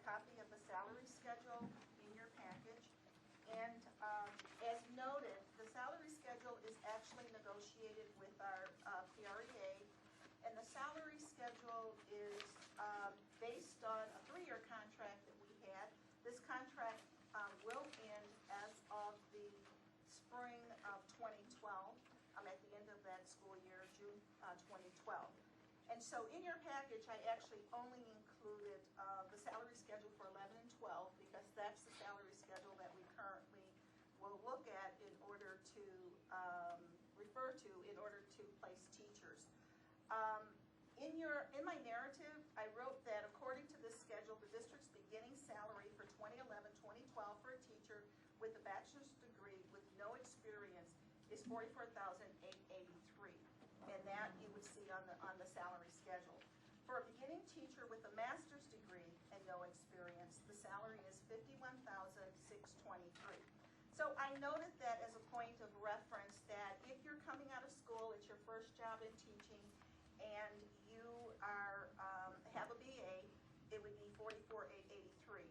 copy of the salary schedule in your package. And as noted, the salary schedule is actually negotiated with our PREA, and the salary schedule is based on a 3-year contract that we had. This contract will end as of the spring of 2012, at the end of that school year, June 2012. And so in your package, I actually only included the salary schedule for 11 and 12 because that's the salary schedule that we currently will look at in order to refer to in order to place teachers. In my narrative, I wrote that according to this schedule, the district's beginning salary for 2011-2012 for a teacher with a bachelor's degree with no experience is $44,883, and that you would see on the salary schedule. For a beginning teacher with a master's degree and no experience, the salary is $51,623. So I noted that as a point of reference that if you're coming out of school, it's your first job in teaching, and you are have a BA, it would be $44,883.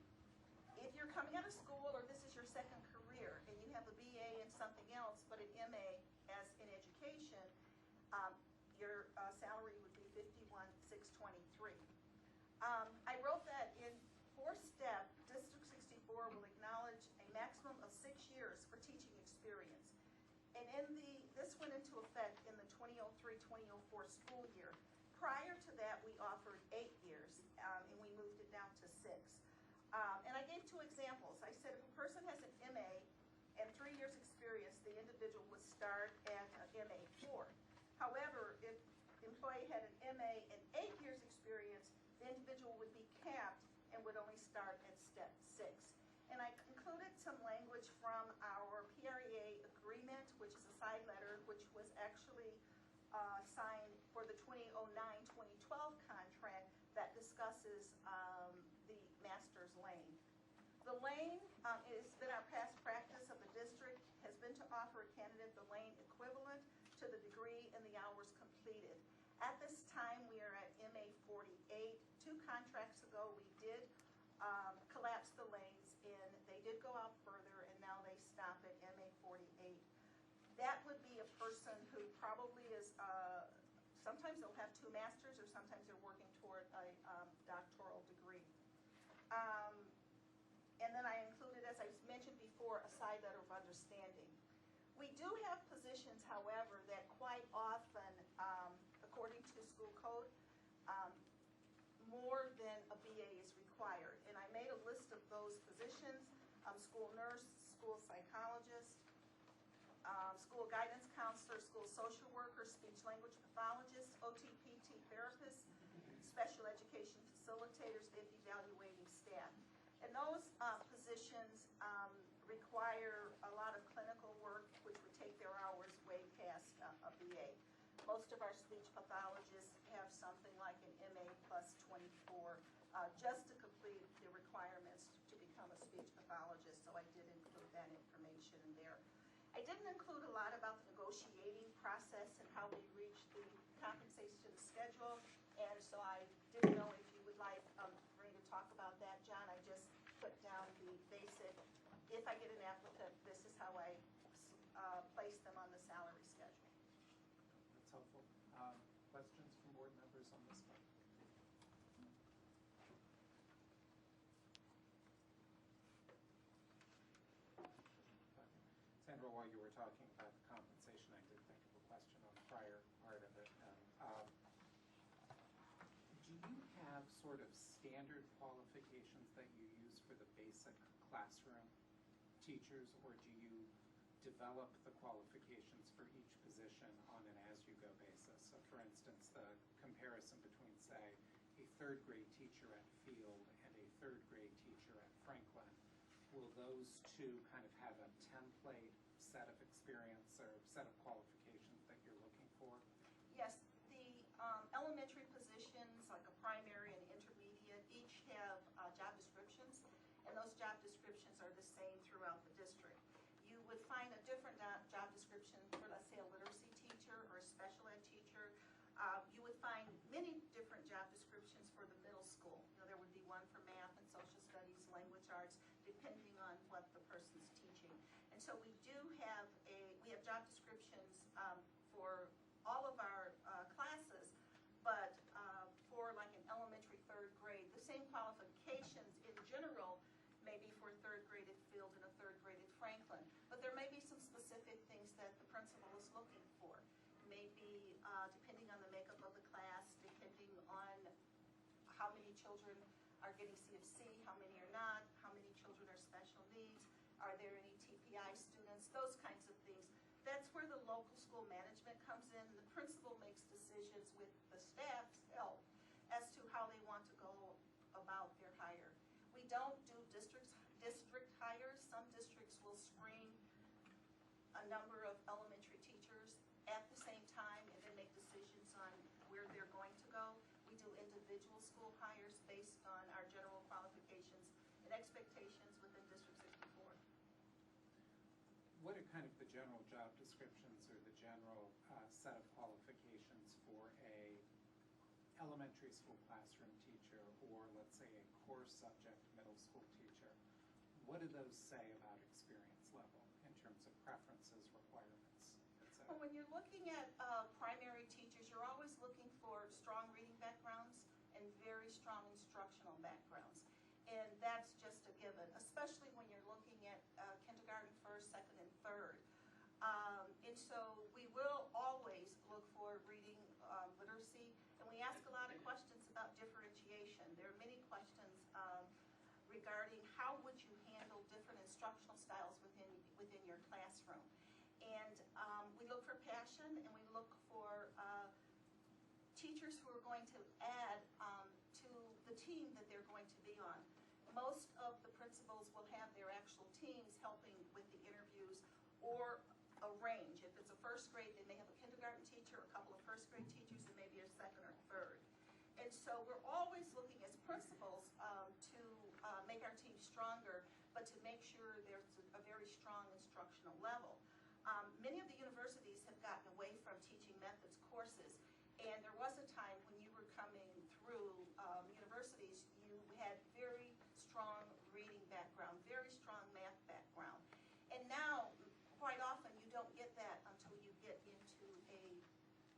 If you're coming out of school or this is your second career and you have a BA in something else but an MA as in education, your salary would be $51,623. I wrote that in 4-step, District 64 will acknowledge a maximum of 6 years for teaching experience. And this went into effect in the 2003-2004 school year. Prior to that, we offered 8 years, and we moved it down to 6. And I gave 2 examples. I said if a person has an MA and 3 years experience, the individual would start at MA 4. However, if the employee had an MA and 8 years experience, the individual would be capped and would only start at step 6. And I included some language from our PREA agreement, which is a side letter, which was actually signed for the 2009-2012 contract that discusses the master's lane. The lane has been our past practice of the district, has been to offer a candidate the lane equivalent to the degree and the hours completed. At this time, we are at MA 48. 2 contracts ago, we did collapse the lanes, and they did go out further, and now they stop at MA 48. That would be a person who probably is, sometimes they'll have 2 masters, or sometimes they're working toward a doctoral degree. And then I included, as I mentioned before, a side letter of understanding. We do have positions, however, that quite often, according to school code, more than a BA is required. And I made a list of those positions: school nurse, school psychologist, school guidance counselor, school social worker, speech language pathologist, OT/PT therapist, special education facilitators, and evaluating staff. And those positions require a lot of clinical work, which would take their hours way past a BA. Most of our speech pathologists have something like an MA plus 24 just to complete the requirements to become a speech pathologist, so I did include that information in there. I didn't include a lot about the negotiating process and how we reached the compensation schedule, and so I didn't know if you would like for me to talk about that, John. I just put down the basic, if I get an applicant, this is how I place them on the salary schedule. That's helpful. Questions from board members on this one? Sandra, while you were talking about the compensation, I did think of a question on the prior part of it. Do you have sort of standard qualifications that you use for the basic classroom teachers, or do you develop the qualifications for each position on an as-you-go basis? So for instance, the comparison between, say, a 3rd grade teacher at Field and a 3rd grade teacher at Franklin, will those 2 kind of have a template set of experience or set of qualifications that you're looking for? Yes, the elementary positions, like a primary and intermediate, each have job descriptions, and those job descriptions are the same throughout the district. You would find a different job description for, let's say, a literacy teacher or a special ed teacher. You would find many different job descriptions for the middle school. You know, there would be one for math and social studies. And so we have job descriptions for all of our classes, but for like an elementary 3rd grade, the same qualifications in general may be for 3rd grade at Field and a 3rd grade at Franklin. But there may be some specific things that the principal is looking for. Maybe depending on the makeup of the class, depending on how many children are getting CFC, how many are not, how many children are special needs, are there any TPI students, those kinds of things. That's where the local school management comes in. The principal makes decisions with the staff's help as to how they want to go about their hire. We don't do district hires. Some districts will screen a number of elementary teachers at the same time and then make decisions on where they're going to go. We do individual school hires based on our general qualifications and expectations within District 64. What are kind of the general job descriptions or the general set of qualifications for a elementary school classroom teacher, or let's say a core subject middle school teacher? What do those say about experience level in terms of preferences, requirements, etc.? Well, when you're looking at primary teachers, you're always looking for strong reading backgrounds and very strong instructional backgrounds. And that's just a given, especially when you're looking at kindergarten 1st, 2nd, and 3rd. And so we will always look for reading literacy, and we ask a lot of questions about differentiation. There are many questions regarding how would you handle different instructional styles within your classroom. And we look for passion, and we look for teachers who are going to add to the team that they're going to be on. Most of the principals will have their actual teams helping with the interviews, or a range. If it's a 1st grade, they may have a kindergarten teacher, a couple of 1st grade teachers, and maybe a 2nd or 3rd. And so we're always looking as principals to make our team stronger, but to make sure there's a very strong instructional level. Many of the universities have gotten away from teaching methods courses, and there was a time when you were coming through universities, you had very strong reading background, very strong math background. And now, quite often, you don't get that until you get into a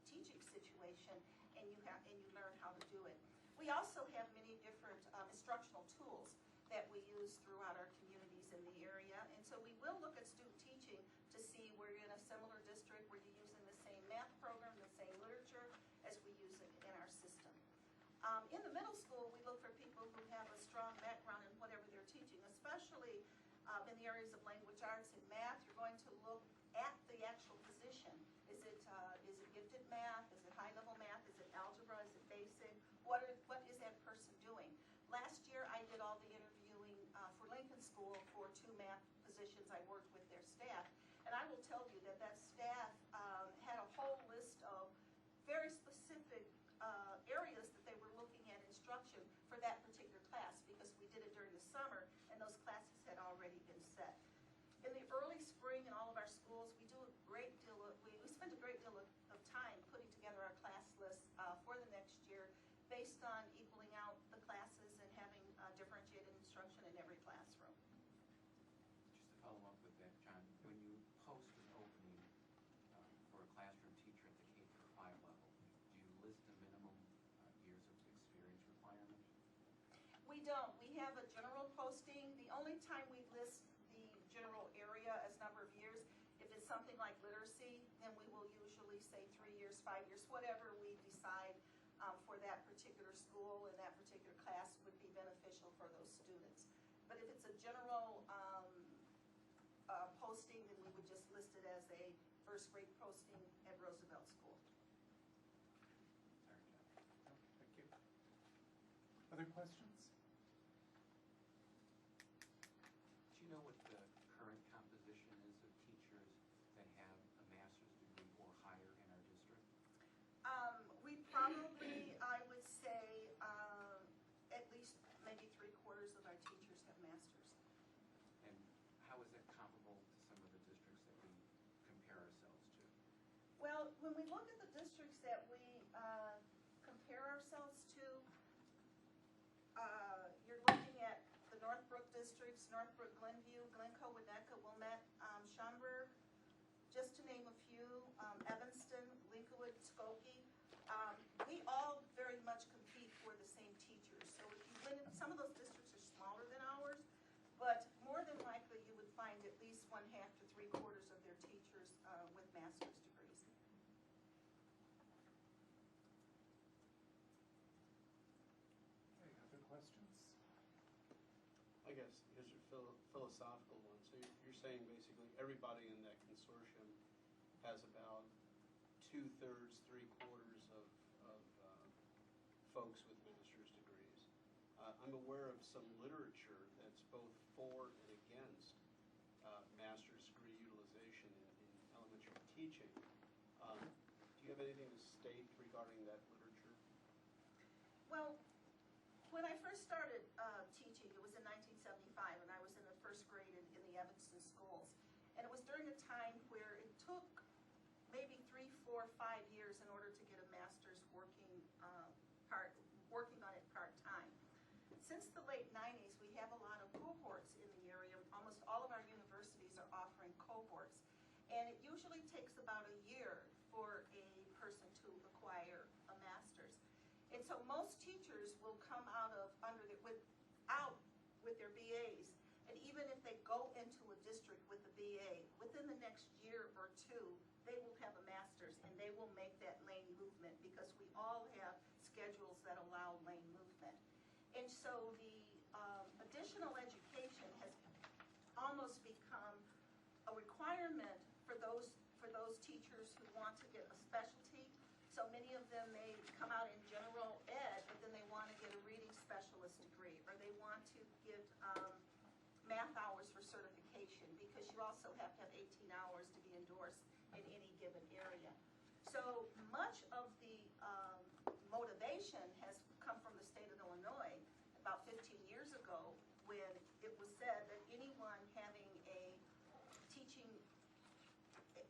teaching situation and you learn how to do it. We also have many different instructional tools that we use throughout our communities in the area. And so we will look at student teaching to see where you're in a similar district, where you're using the same math program, the same literature as we use it in our system. In the middle school, we look for people who have a strong background in whatever they're teaching, especially in the areas of language arts and math. You're going to look at the actual position. Is it gifted math? Is it high-level math? Is it algebra? Is it basic? What is that person doing? Last year, I did all the interviewing for Lincoln School for 2 math positions. I worked with their staff. And I will tell you that staff had a whole list of very specific areas that they were looking at instruction for that particular class, because we did it during the summer and those classes had already been set. In the early spring in all of our schools, we spend a great deal of time putting together our class lists for the next year based on equaling out the classes and having differentiated instruction in every classroom. Just to follow up with that, John, when you post an opening for a classroom teacher at the K-5 level, do you list the minimum years of experience requirement? We don't. We have a general posting. The only time we list the general area as number of years, if it's something like literacy, then we will usually say 3 years, 5 years, whatever we decide for that particular school and that particular class would be beneficial for those students. But if it's a general posting, then we would just list it as a 1st grade posting at Roosevelt School. Sorry, John. No, thank you. Other questions? Do you know what the current composition is of teachers that have a master's degree or higher in our district? We probably, I would say, at least maybe 3/4 of our teachers have masters. And how is that comparable to some of the districts that we compare ourselves to? Well, when we look at the districts that we compare ourselves to, you're looking at the Northbrook districts, Northbrook, Glenview, Glencoe, Winnetka, Wilmette, Schaumburg, just to name a few, Evanston, Lincolnwood, Skokie. We all very much compete for the same teachers. So if you win, some of those districts are smaller than ours, but more than likely you would find at least 1/2 to 3/4 of their teachers with master's degrees. Okay, other questions? I guess here's a philosophical one. So you're saying basically everybody in that consortium has about 2/3, 3/4 of folks with master's degrees. I'm aware of some literature that's both for and against master's degree utilization in elementary teaching. Do you have anything to state regarding that literature? Well, when I first started teaching, it was in 1975, and I was in the first grade in the Evanston schools. And it was during a time where it took maybe 3, 4, 5 years in order to get a master's working on it part-time. Since the late 90s, we have a lot of cohorts in the area. Almost all of our universities are offering cohorts. And it usually takes about a year for a person to acquire a master's. And so most teachers will come out with their BAs. And even if they go into a district with a BA, within the next year or two, they will have a master's and they will make that lane movement because we all have schedules that allow lane movement. And so the additional education has almost become a requirement for those teachers who want to get a specialty. So many of them may come out in general ed, but then they want to get a reading specialist degree, or they want to get math hours for certification, because you also have to have 18 hours to be endorsed in any given area. So much of the motivation has come from the state of Illinois about 15 years ago, when it was said that anyone having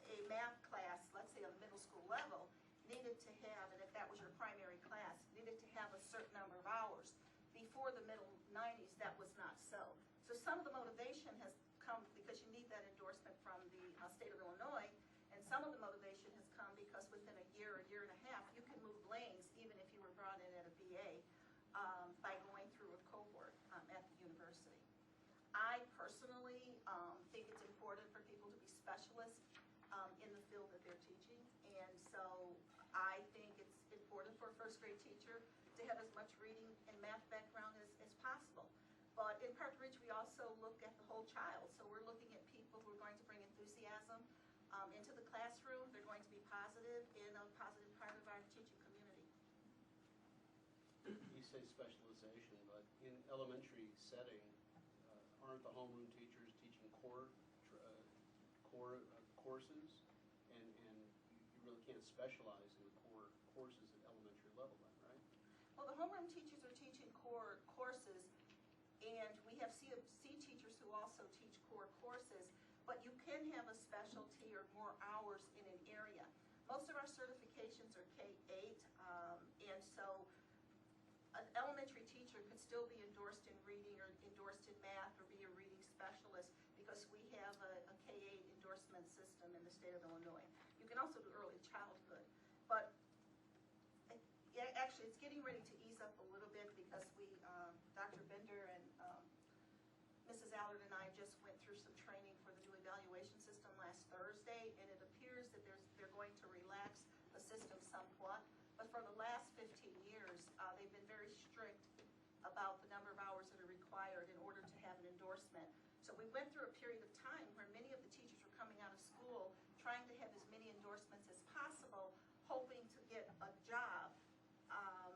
a math class, let's say on the middle school level, needed to have, and if that was your primary class, needed to have a certain number of hours. Before the middle 90s, that was not so. So some of the motivation has come because you need that endorsement from the state of Illinois, and some of the motivation has come because within a year and a half, you can move lanes even if you were brought in at a BA by going through a cohort at the university. I personally think it's important for people to be specialists in the field that they're teaching, and so I think it's important for a first grade teacher to have as much reading and math background as possible. But in Park Ridge, we also look at the whole child. So we're looking at people who are going to bring enthusiasm into the classroom. They're going to be positive and a positive part of our teaching community. You say specialization, but in elementary setting, aren't the homeroom teachers teaching courses? And you really can't specialize in the core courses at elementary level then, right? Well, the homeroom teachers are teaching core courses, and we have C teachers who also teach core courses, but you can have a specialty or more hours in an area. Most of our certifications are K-8, and so an elementary teacher could still be endorsed in reading or endorsed in math or be a reading specialist because we have a K-8 endorsement system in the state of Illinois. You can also do early childhood, but actually it's getting ready to ease up a little bit because Dr. Bender and Mrs. Allard and I just went through some training for the new evaluation system last Thursday, and it appears that they're going to relax the system somewhat. But for the last 15 years, they've been very strict about the number of hours that are required in order to have an endorsement. So we went through a period of time where many of the teachers were coming out of school trying to have as many endorsements as possible, hoping to